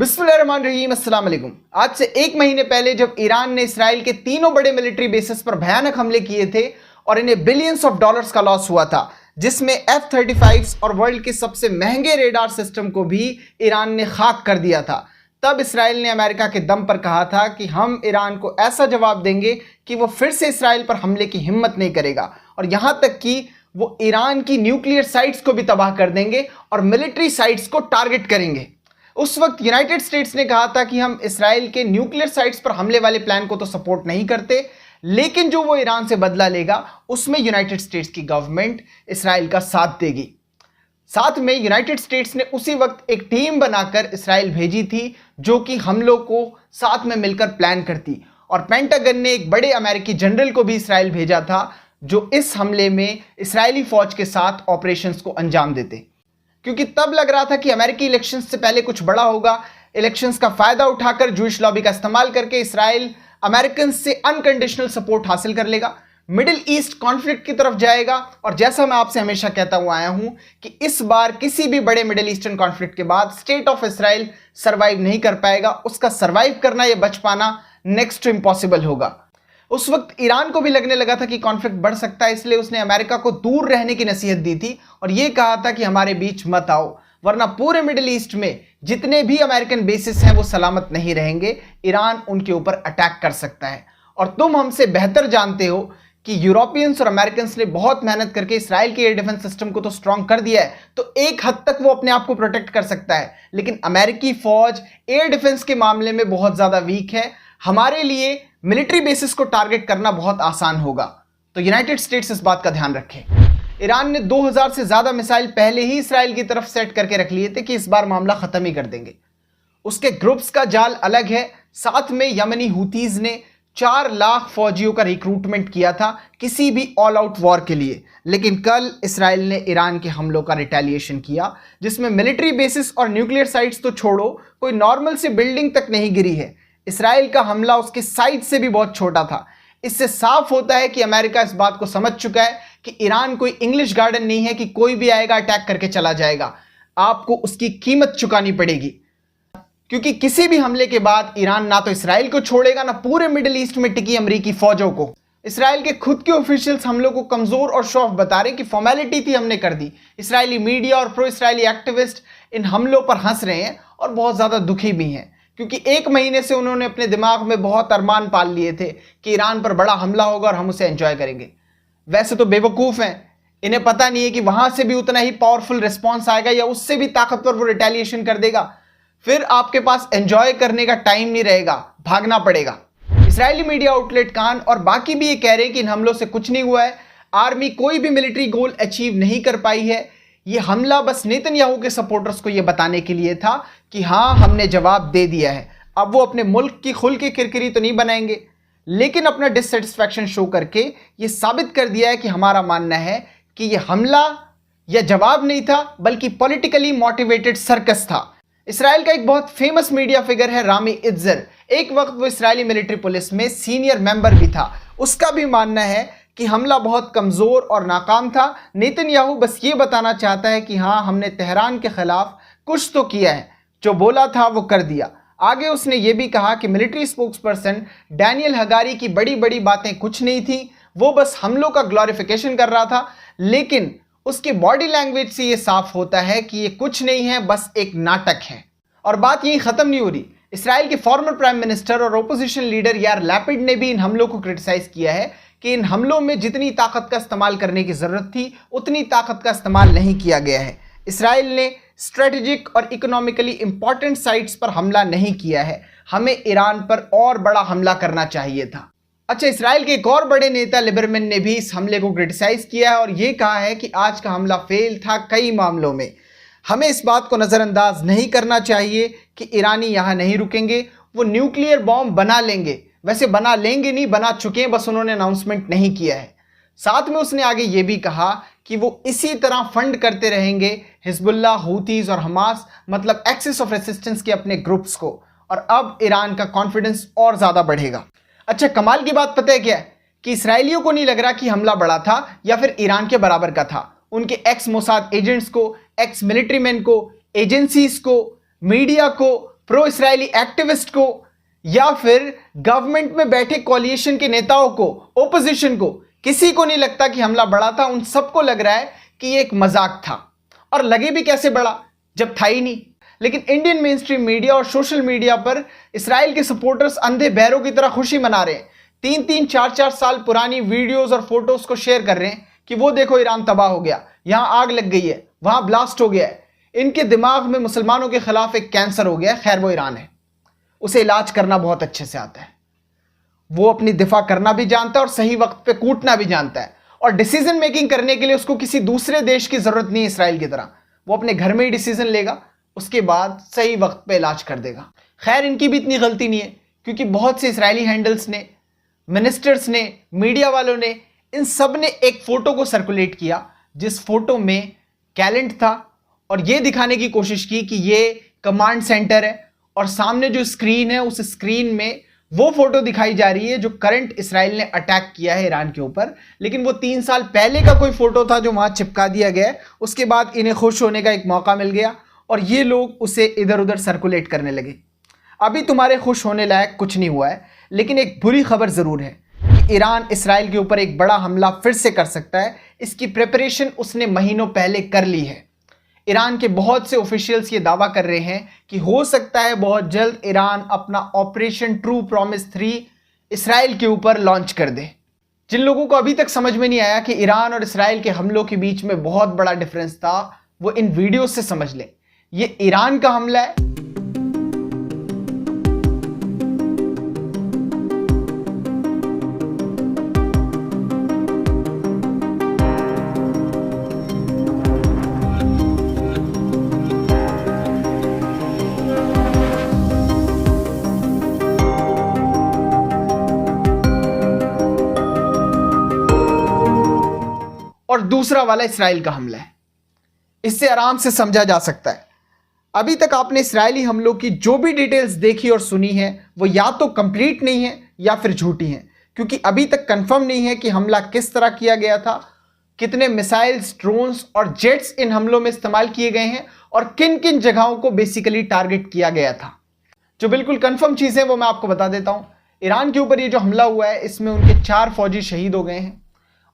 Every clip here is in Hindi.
बिस्मिल्लाहिर्रहमानिर्रहीम, अस्सलाम वालेकुम। आज से एक महीने पहले जब ईरान ने इसराइल के तीनों बड़े मिलिट्री बेसिस पर भयानक हमले किए थे और इन्हें बिलियंस ऑफ डॉलर्स का लॉस हुआ था, जिसमें F-35 और वर्ल्ड के सबसे महंगे रेडार सिस्टम को भी ईरान ने खाक कर दिया था, तब इसराइल ने अमेरिका के दम पर कहा था कि हम ईरान को ऐसा जवाब देंगे कि वो फिर से इसराइल पर हमले की हिम्मत नहीं करेगा, और यहां तक कि वो ईरान की न्यूक्लियर साइट्स को भी तबाह कर देंगे और मिलिट्री साइट्स को टारगेट करेंगे। उस वक्त यूनाइटेड स्टेट्स ने कहा था कि हम इसराइल के न्यूक्लियर साइट्स पर हमले वाले प्लान को तो सपोर्ट नहीं करते, लेकिन जो वो ईरान से बदला लेगा उसमें यूनाइटेड स्टेट्स की गवर्नमेंट इसराइल का साथ देगी। साथ में यूनाइटेड स्टेट्स ने उसी वक्त एक टीम बनाकर इसराइल भेजी थी जो कि हमलों को साथ में मिलकर प्लान करती, और पेंटागन ने एक बड़े अमेरिकी जनरल को भी इसराइल भेजा था जो इस हमले में इसराइली फौज के साथ ऑपरेशंस को अंजाम देते, क्योंकि तब लग रहा था कि अमेरिकी इलेक्शंस से पहले कुछ बड़ा होगा। इलेक्शंस का फायदा उठाकर जूइश लॉबी का इस्तेमाल करके इसराइल अमेरिकन से अनकंडीशनल सपोर्ट हासिल कर लेगा, मिडिल ईस्ट कॉन्फ्लिक्ट की तरफ जाएगा। और जैसा मैं आपसे हमेशा कहता हुआ आया हूं कि इस बार किसी भी बड़े मिडिल ईस्टर्न कॉन्फ्लिक्ट के बाद स्टेट ऑफ इसराइल सर्वाइव नहीं कर पाएगा, उसका सर्वाइव करना या बच पाना नेक्स्ट टू इम्पॉसिबल होगा। उस वक्त ईरान को भी लगने लगा था कि कॉन्फ्लिक्ट बढ़ सकता है, इसलिए उसने अमेरिका को दूर रहने की नसीहत दी थी और यह कहा था कि हमारे बीच मत आओ, वरना पूरे मिडिल ईस्ट में जितने भी अमेरिकन बेसिस हैं वो सलामत नहीं रहेंगे, ईरान उनके ऊपर अटैक कर सकता है। और तुम हमसे बेहतर जानते हो कि यूरोपियंस और अमेरिकन ने बहुत मेहनत करके इसराइल के एयर डिफेंस सिस्टम को तो स्ट्रांग कर दिया है, तो एक हद तक वो अपने आप को प्रोटेक्ट कर सकता है, लेकिन अमेरिकी फौज एयर डिफेंस के मामले में बहुत ज्यादा वीक है। हमारे लिए मिलिट्री बेसिस को टारगेट करना बहुत आसान होगा, तो यूनाइटेड स्टेट्स इस बात का ध्यान रखे। ईरान ने 2000 से ज्यादा मिसाइल पहले ही इसराइल की तरफ सेट करके रख लिए थे कि इस बार मामला खत्म ही कर देंगे। उसके ग्रुप्स का जाल अलग है। साथ में यमनी हुतीज ने 4 लाख फौजियों का रिक्रूटमेंट किया था किसी भी ऑल आउट वॉर के लिए, लेकिन कल इसराइल ने ईरान के हमलों का रिटेलिएशन किया, जिसमें मिलिट्री बेसिस और न्यूक्लियर साइट्स तो छोड़ो, कोई नॉर्मल सी बिल्डिंग तक नहीं गिरी है। इसराइल का हमला उसके साइज से भी बहुत छोटा था। इससे साफ होता है कि अमेरिका इस बात को समझ चुका है कि ईरान कोई इंग्लिश गार्डन नहीं है कि कोई भी आएगा अटैक करके चला जाएगा, आपको उसकी कीमत चुकानी पड़ेगी, क्योंकि किसी भी हमले के बाद ईरान ना तो इसराइल को छोड़ेगा ना पूरे मिडिल ईस्ट में टिकी अमेरिकी फौजों को। इसराइल के खुद के ऑफिशियल्स हमलों को कमजोर और शो ऑफ बता रहे कि फॉर्मेलिटी थी, हमने कर दी। इसराइली मीडिया और प्रो इसराइली एक्टिविस्ट इन हमलों पर हंस रहे हैं और बहुत ज्यादा दुखी भी हैं, क्योंकि एक महीने से उन्होंने अपने दिमाग में बहुत अरमान पाल लिए थे कि ईरान पर बड़ा हमला होगा और हम उसे एंजॉय करेंगे। वैसे तो बेवकूफ हैं, इन्हें पता नहीं है कि वहां से भी उतना ही पावरफुल रिस्पॉन्स आएगा या उससे भी ताकतवर वो रिटेलिएशन कर देगा। फिर आपके पास एंजॉय करने का टाइम नहीं रहेगा, भागना पड़ेगा। इसराइली मीडिया आउटलेट कान और बाकी भी ये कह रहे हैं कि इन हमलों से कुछ नहीं हुआ है, आर्मी कोई भी मिलिट्री गोल अचीव नहीं कर पाई है। ये हमला बस नेतन्याहू के सपोर्टर्स को ये बताने के लिए था कि हाँ, हमने जवाब दे दिया है। अब वो अपने मुल्क की खुल की किरकिरी तो नहीं बनाएंगे, लेकिन अपना डिससेटिस्फैक्शन शो करके ये साबित कर दिया है कि हमारा मानना है कि ये हमला या जवाब नहीं था, बल्कि पॉलिटिकली मोटिवेटेड सर्कस था। इसराइल का एक बहुत फेमस मीडिया फिगर है रामी इत्जर, एक वक्त वो इसराइली मिलिट्री पुलिस में सीनियर मेंबर भी था। उसका भी मानना है कि हमला बहुत कमजोर और नाकाम था। नेतन्याहू बस ये बताना चाहता है कि हाँ, हमने तेहरान के खिलाफ कुछ तो किया है, जो बोला था वो कर दिया। आगे उसने ये भी कहा कि मिलिट्री स्पोक्सपर्सन डैनियल हगारी की बड़ी बड़ी बातें कुछ नहीं थी, वो बस हमलों का ग्लोरिफिकेशन कर रहा था, लेकिन उसके बॉडी लैंग्वेज से ये साफ होता है कि ये कुछ नहीं है, बस एक नाटक है। और बात यही खत्म नहीं हो रही। इसराइल के फॉर्मर प्राइम मिनिस्टर और ओपोजिशन लीडर यार लैपिड ने भी इन हमलों को क्रिटिसाइज किया है कि इन हमलों में जितनी ताकत का इस्तेमाल करने की जरूरत थी उतनी ताकत का इस्तेमाल नहीं किया गया है। इसराइल ने स्ट्रेटेजिक और इकोनॉमिकली इंपॉर्टेंट साइट्स पर हमला नहीं किया है, हमें ईरान पर और बड़ा हमला करना चाहिए था। अच्छा, इसराइल के एक और बड़े नेता लिबरमैन ने भी इस हमले को क्रिटिसाइज किया है और यह कहा है कि आज का हमला फेल था कई मामलों में। हमें इस बात को नजरअंदाज नहीं करना चाहिए कि ईरानी यहां नहीं रुकेंगे, वो न्यूक्लियर बॉम्ब बना लेंगे। वैसे बना लेंगे नहीं, बना चुके हैं, बस उन्होंने अनाउंसमेंट नहीं किया है। साथ में उसने आगे ये भी कहा कि वो इसी तरह फंड करते रहेंगे हिजबुल्लाह, हूतीज और हमास, मतलब एक्सिस ऑफ रेसिस्टेंस के अपने ग्रुप्स को, और अब ईरान का कॉन्फिडेंस और ज्यादा बढ़ेगा। अच्छा, कमाल की बात पता है क्या है कि इसराइलियों को नहीं लग रहा कि हमला बड़ा था या फिर ईरान के बराबर का था। उनके एक्स मोसाद एजेंट्स को, एक्स मिलिट्री मैन को, एजेंसीज को, मीडिया को प्रो इसराइली एक्टिविस्ट को या फिर गवर्नमेंट में बैठे कॉलिएशन के नेताओं को, ओपोजिशन को, किसी को नहीं लगता कि हमला बड़ा था। उन सबको लग रहा है कि ये एक मजाक था। और लगे भी कैसे बड़ा जब था ही नहीं। लेकिन इंडियन मेन स्ट्रीम मीडिया और सोशल मीडिया पर इसराइल के सपोर्टर्स अंधे बहरों की तरह खुशी मना रहे हैं। 3-3, 4-4 साल पुरानी वीडियोस और फोटोज को शेयर कर रहे हैं कि वो देखो ईरान तबाह हो गया, यहां आग लग गई है, वहां ब्लास्ट हो गया है। इनके दिमाग में मुसलमानों के खिलाफ एक कैंसर हो गया है। खैर वो ईरान है, उसे इलाज करना बहुत अच्छे से आता है। वो अपनी दिफा करना भी जानता है और सही वक्त पे कूटना भी जानता है। और डिसीजन मेकिंग करने के लिए उसको किसी दूसरे देश की जरूरत नहीं है इसराइल की तरह। वो अपने घर में ही डिसीजन लेगा, उसके बाद सही वक्त पे इलाज कर देगा। खैर इनकी भी इतनी गलती नहीं है, क्योंकि बहुत से इसराइली हैंडल्स ने, मिनिस्टर्स ने, मीडिया वालों ने, इन सब ने एक फोटो को सर्कुलेट किया जिस फोटो में कैलेंट था और ये दिखाने की कोशिश की कि ये कमांड सेंटर है और सामने जो स्क्रीन है उस स्क्रीन में वो फोटो दिखाई जा रही है जो करंट इसराइल ने अटैक किया है ईरान के ऊपर। लेकिन वो 3 साल पहले का कोई फोटो था जो वहां चिपका दिया गया। उसके बाद इन्हें खुश होने का एक मौका मिल गया और ये लोग उसे इधर उधर सर्कुलेट करने लगे। अभी तुम्हारे खुश होने लायक कुछ नहीं हुआ है, लेकिन एक बुरी खबर जरूर है कि ईरान इसराइल के ऊपर एक बड़ा हमला फिर से कर सकता है। इसकी प्रिपरेशन उसने महीनों पहले कर ली है। ईरान के बहुत से ऑफिशियल्स ये दावा कर रहे हैं कि हो सकता है बहुत जल्द ईरान अपना ऑपरेशन ट्रू प्रॉमिस 3 इसराइल के ऊपर लॉन्च कर दे। जिन लोगों को अभी तक समझ में नहीं आया कि ईरान और इसराइल के हमलों के बीच में बहुत बड़ा डिफरेंस था, वो इन वीडियो से समझ लें। ये ईरान का हमला है। और दूसरा वाला इसराइल का हमला है। इससे आराम से समझा जा सकता है। अभी तक आपने इसराइली हमलों की जो भी डिटेल्स देखी और सुनी है वो या तो कंप्लीट नहीं है या फिर झूठी है, क्योंकि अभी तक कंफर्म नहीं है कि हमला किस तरह किया गया था, कितने मिसाइल्स, ड्रोन्स और जेट्स इन हमलों में इस्तेमाल किए गए हैं और किन किन जगहों को बेसिकली टारगेट किया गया था। जो बिल्कुल कंफर्म चीज़ें वो मैं आपको बता देता हूँ। ईरान के ऊपर ये जो हमला हुआ है इसमें उनके 4 फौजी शहीद हो गए हैं।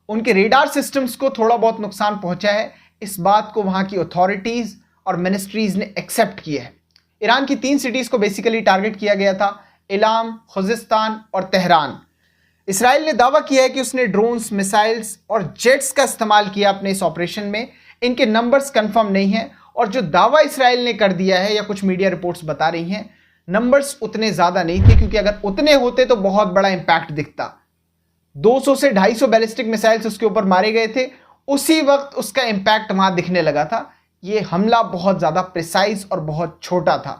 उनके रेडार सिस्टम्स को थोड़ा बहुत नुकसान पहुंचा है। इस बात को वहां की अथॉरिटीज और मिनिस्ट्रीज ने एक्सेप्ट किया है। ईरान की 3 सिटीज को बेसिकली टारगेट किया गया था, इलाम, खुजिस्तान और तेहरान। इसराइल ने दावा किया है कि उसने ड्रोन्स, मिसाइल्स और जेट्स का इस्तेमाल किया अपने इस ऑपरेशन में। इनके नंबर्स कंफर्म नहीं है और जो दावा इसराइल ने कर दिया है या कुछ मीडिया रिपोर्ट्स बता रही हैं, नंबर्स उतने ज़्यादा नहीं थे, क्योंकि अगर उतने होते तो बहुत बड़ा इंपैक्ट दिखता। 200 से 250 बैलिस्टिक मिसाइल्स उसके ऊपर मारे गए थे, उसी वक्त उसका इंपैक्ट वहां दिखने लगा था। ये हमला बहुत ज़्यादा प्रिसाइज और बहुत छोटा था,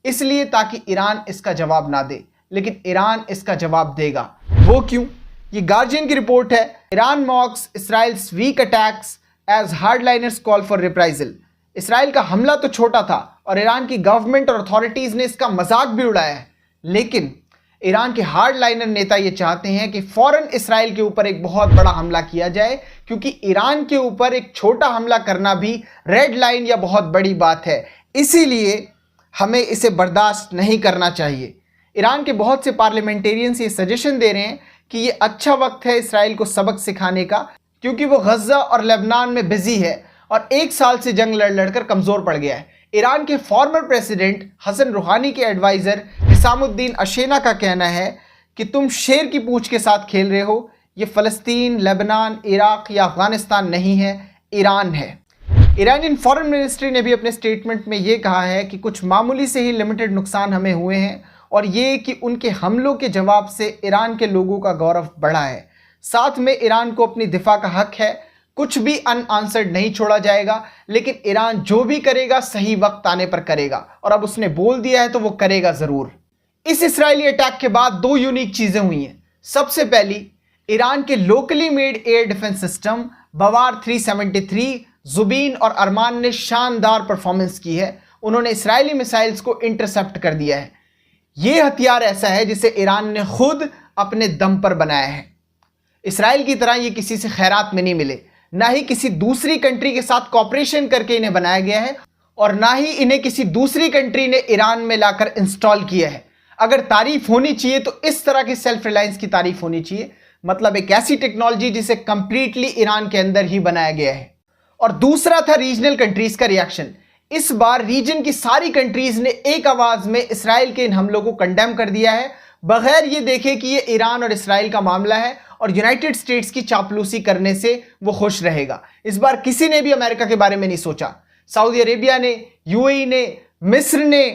इसलिए ताकि ईरान इसका जवाब ना दे। लेकिन ईरान इसका जवाब देगा। वो क्यों? ये गार्जियन की रिपोर्ट है। Iran mocks Israel's weak attacks as hardliners call for reprisal. Israel का हमला तो छोटा था और ईरान की गवर्नमेंट और अथॉरिटीज ने इसका मजाक भी उड़ाया है, लेकिन ईरान के हार्डलाइनर नेता ये चाहते हैं कि फौरन इसराइल के ऊपर एक बहुत बड़ा हमला किया जाए, क्योंकि ईरान के ऊपर एक छोटा हमला करना भी रेड लाइन या बहुत बड़ी बात है। इसीलिए हमें इसे बर्दाश्त नहीं करना चाहिए। ईरान के बहुत से पार्लियामेंटेरियंस ये सजेशन दे रहे हैं कि ये अच्छा वक्त है इसराइल को सबक सिखाने का, क्योंकि वो गजा और लेबनान में बिजी है और 1 साल से जंग लड़ लड़कर कमज़ोर पड़ गया है। ईरान के फॉर्मर प्रेसिडेंट हसन रूहानी के एडवाइज़र हिसामुद्दीन अशेना का कहना है कि तुम शेर की पूंछ के साथ खेल रहे हो। ये फ़लस्तीन, लेबनान, इराक या अफ़गानिस्तान नहीं है, ईरान है। ईरानियन फॉरेन मिनिस्ट्री ने भी अपने स्टेटमेंट में ये कहा है कि कुछ मामूली से ही लिमिटेड नुकसान हमें हुए हैं और ये कि उनके हमलों के जवाब से ईरान के लोगों का गौरव बढ़ा है। साथ में ईरान को अपनी दिफा का हक है, कुछ भी अनआंसर्ड नहीं छोड़ा जाएगा, लेकिन ईरान जो भी करेगा सही वक्त आने पर करेगा और अब उसने बोल दिया है तो वो करेगा ज़रूर। इस इसराइली अटैक के बाद 2 यूनिक चीज़ें हुई हैं। सबसे पहली, ईरान के locally made air defence system Bavar 373, Jubin और अरमान ने शानदार परफॉर्मेंस की है। उन्होंने इसराइली मिसाइल्स को इंटरसेप्ट कर दिया है। ये हथियार ऐसा है जिसे ईरान ने खुद अपने दम पर बनाया है। इसराइल की तरह ये किसी से खैरात में नहीं मिले, ना ही किसी दूसरी कंट्री के साथ कॉपरेशन करके इन्हें बनाया गया है। और ना ही इन्हें किसी दूसरी कंट्री ने ईरान में लाकर इंस्टॉल किया है। अगर तारीफ होनी चाहिए तो इस तरह की सेल्फ रिलायंस की तारीफ होनी चाहिए, मतलब एक ऐसी टेक्नोलॉजी जिसे कंप्लीटली ईरान के अंदर ही बनाया गया है। और दूसरा था रीजनल कंट्रीज का रिएक्शन। इस बार रीजन की सारी कंट्रीज ने एक आवाज में इसराइल के इन हमलों को कंडेम कर दिया है, बगैर ये देखे कि ये ईरान और इसराइल का मामला है और यूनाइटेड स्टेट्स की चापलूसी करने से वो खुश रहेगा। इस बार किसी ने भी अमेरिका के बारे में नहीं सोचा। सऊदी अरेबिया ने, यूएई ने, मिस्र ने,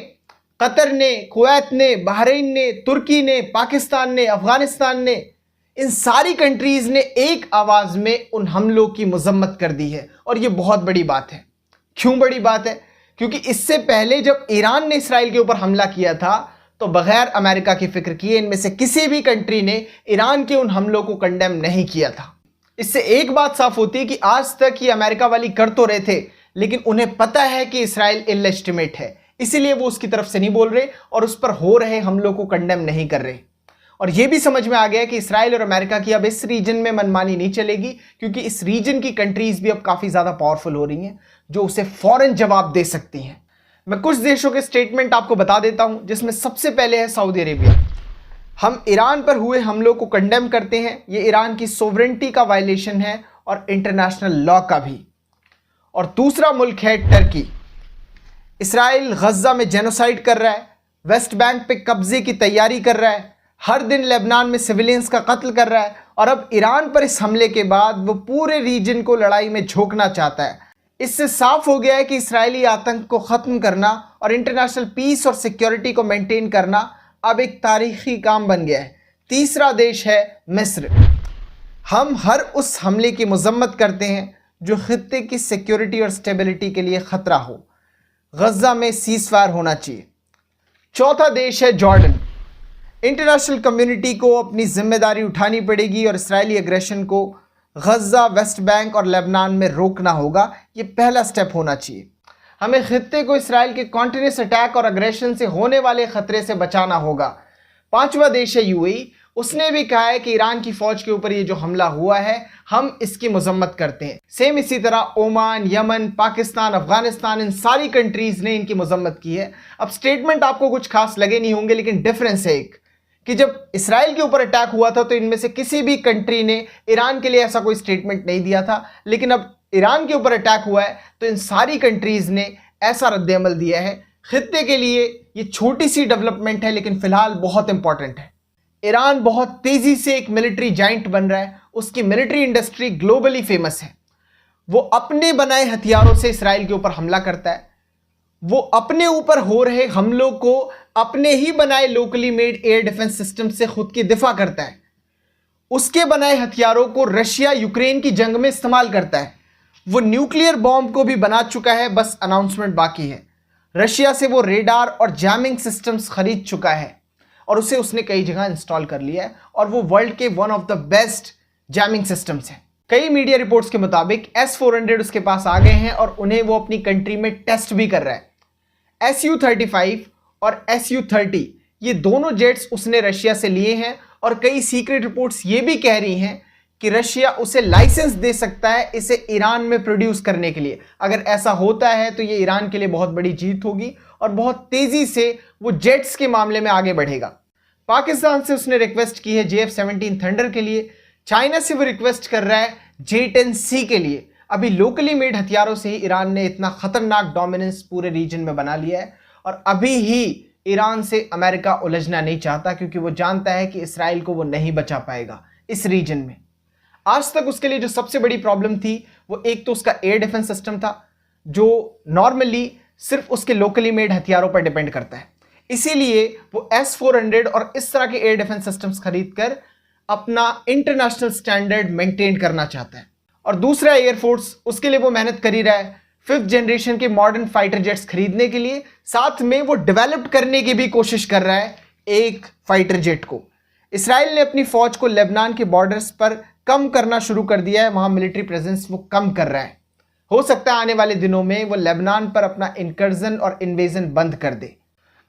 कतर ने, कुवैत ने, बहरीन ने, तुर्की ने, पाकिस्तान ने, अफगानिस्तान ने, इन सारी कंट्रीज ने एक आवाज में उन हमलों की मजम्मत कर दी है। और ये बहुत बड़ी बात है। क्यों बड़ी बात है? क्योंकि इससे पहले जब ईरान ने इसराइल के ऊपर हमला किया था तो बगैर अमेरिका की फिक्र किए इनमें से किसी भी कंट्री ने ईरान के उन हमलों को कंडेम नहीं किया था। इससे एक बात साफ होती है कि आज तक ये अमेरिका वाली कर तो रहे थे, लेकिन उन्हें पता है कि इसराइल इलेजिटिमेट है, इसीलिए वो उसकी तरफ से नहीं बोल रहे और उस पर हो रहे हमलों को कंडेम नहीं कर रहे। और यह भी समझ में आ गया कि इसराइल और अमेरिका की अब इस रीजन में मनमानी नहीं चलेगी, क्योंकि इस रीजन की कंट्रीज भी अब काफी ज्यादा पावरफुल हो रही हैं जो उसे फौरन जवाब दे सकती हैं। मैं कुछ देशों के स्टेटमेंट आपको बता देता हूं, जिसमें सबसे पहले है सऊदी अरेबिया। हम ईरान पर हुए हमलों को कंडेम करते हैं, ये ईरान की सोवरेनिटी का वायलेशन है और इंटरनेशनल लॉ का भी। और दूसरा मुल्क है टर्की। इसराइल गज्जा में जेनोसाइड कर रहा है, वेस्ट बैंक पे कब्जे की तैयारी कर रहा है, हर दिन लेबनान में सिविलियंस का कत्ल कर रहा है और अब ईरान पर इस हमले के बाद वो पूरे रीजन को लड़ाई में झोंकना चाहता है। इससे साफ हो गया है कि इस्राएली आतंक को ख़त्म करना और इंटरनेशनल पीस और सिक्योरिटी को मेंटेन करना अब एक तारीखी काम बन गया है। तीसरा देश है मिस्र। हम हर उस हमले की मजम्मत करते हैं जो खित्ते की सिक्योरिटी और स्टेबिलिटी के लिए ख़तरा हो। गज्जा में सीज़फायर होना चाहिए। चौथा देश है जॉर्डन। इंटरनेशनल कम्युनिटी को अपनी जिम्मेदारी उठानी पड़ेगी और इस्राएली एग्रेशन को गज्जा, वेस्ट बैंक और लेबनान में रोकना होगा। ये पहला स्टेप होना चाहिए। हमें खित्ते को इसराइल के कॉन्टिन्यूस अटैक और अग्रेशन से होने वाले खतरे से बचाना होगा। पांचवा देश है यूएई। उसने भी कहा है कि ईरान की फौज के ऊपर ये जो हमला हुआ है हम इसकी मजम्मत करते हैं। सेम इसी तरह ओमान, यमन, पाकिस्तान, अफगानिस्तान, इन सारी कंट्रीज ने इनकी मजम्मत की है। अब स्टेटमेंट आपको कुछ खास लगे नहीं होंगे, लेकिन डिफरेंस है एक कि जब इसराइल के ऊपर अटैक हुआ था तो इनमें से किसी भी कंट्री ने ईरान के लिए ऐसा कोई स्टेटमेंट नहीं दिया था, लेकिन अब ईरान के ऊपर अटैक हुआ है तो इन सारी कंट्रीज ने ऐसा रद्द-ए-अमल दिया है। खित्ते के लिए ये छोटी सी डेवलपमेंट है, लेकिन फिलहाल बहुत इंपॉर्टेंट है। ईरान बहुत तेजी से एक मिलिट्री जाइंट बन रहा है। उसकी मिलिट्री इंडस्ट्री ग्लोबली फेमस है। वो अपने बनाए हथियारों से इसराइल के ऊपर हमला करता है। वो अपने ऊपर हो रहे हमलों को अपने ही बनाए locally made air defence system से खुद की दिफा करता है। उसके बनाए हथियारों को रशिया यूक्रेन की जंग में इस्तेमाल करता है। वो न्यूक्लियर बॉम्ब को भी बना चुका है, बस अनाउंसमेंट बाकी है। रशिया से वो रेडार और जैमिंग सिस्टम्स खरीद चुका है और उसे उसने कई जगह इंस्टॉल कर लिया है और वो वर्ल्ड के one of the best jamming systems हैं। कई मीडिया रिपोर्ट्स के मुताबिक S-400 उसके पास आ गए हैं और उन्हें वो अपनी कंट्री में टेस्ट भी कर रहा है। Su-35 और Su-30 ये दोनों जेट्स उसने रशिया से लिए हैं और कई सीक्रेट रिपोर्ट्स ये भी कह रही हैं कि रशिया उसे लाइसेंस दे सकता है इसे ईरान में प्रोड्यूस करने के लिए। अगर ऐसा होता है तो ये ईरान के लिए बहुत बड़ी जीत होगी और बहुत तेजी से वो जेट्स के मामले में आगे बढ़ेगा। पाकिस्तान से उसने रिक्वेस्ट की है JF-17 थंडर के लिए। चाइना से वो रिक्वेस्ट कर रहा है J-10C के लिए। अभी लोकली मेड हथियारों से ही ईरान ने इतना खतरनाक डोमिनेंस पूरे रीजन में बना लिया है और अभी ही ईरान से अमेरिका उलझना नहीं चाहता, क्योंकि वो जानता है कि इसराइल को वो नहीं बचा पाएगा इस रीजन में। आज तक उसके लिए जो सबसे बड़ी प्रॉब्लम थी वो एक तो उसका एयर डिफेंस सिस्टम था, जो नॉर्मली सिर्फ उसके लोकली मेड हथियारों पर डिपेंड करता है। इसीलिए वो S-400 और इस तरह के एयर डिफेंस सिस्टम्स खरीद कर अपना इंटरनेशनल स्टैंडर्ड मेंटेन करना चाहता है। और दूसरा एयरफोर्स, उसके लिए वो मेहनत कर ही रहा है 5th जनरेशन के मॉडर्न फाइटर जेट्स खरीदने के लिए। साथ में वो डेवलप करने की भी कोशिश कर रहा है एक फाइटर जेट को। इसराइल ने अपनी फौज को लेबनान के बॉर्डर्स पर कम करना शुरू कर दिया है, वहां मिलिट्री प्रेजेंस वो कम कर रहा है। हो सकता है आने वाले दिनों में वो लेबनान पर अपना इनकर्जन और इन्वेजन बंद कर दे।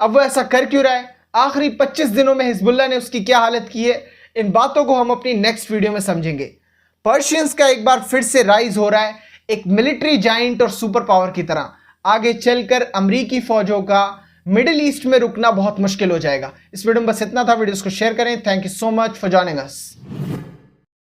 अब वो ऐसा कर क्यों रहा है? आखिरी 25 दिनों में हिजबुल्लाह ने उसकी क्या हालत की है? इन बातों को हम अपनी नेक्स्ट वीडियो में समझेंगे। पर्शियंस का एक बार फिर से राइज हो रहा है एक मिलिट्री जाइंट और सुपर पावर की तरह। आगे चलकर अमेरिकी फौजों का मिडिल ईस्ट में रुकना बहुत मुश्किल हो जाएगा। इस वीडियो में बस इतना था। वीडियो को शेयर करें। Thank you so much for joining us.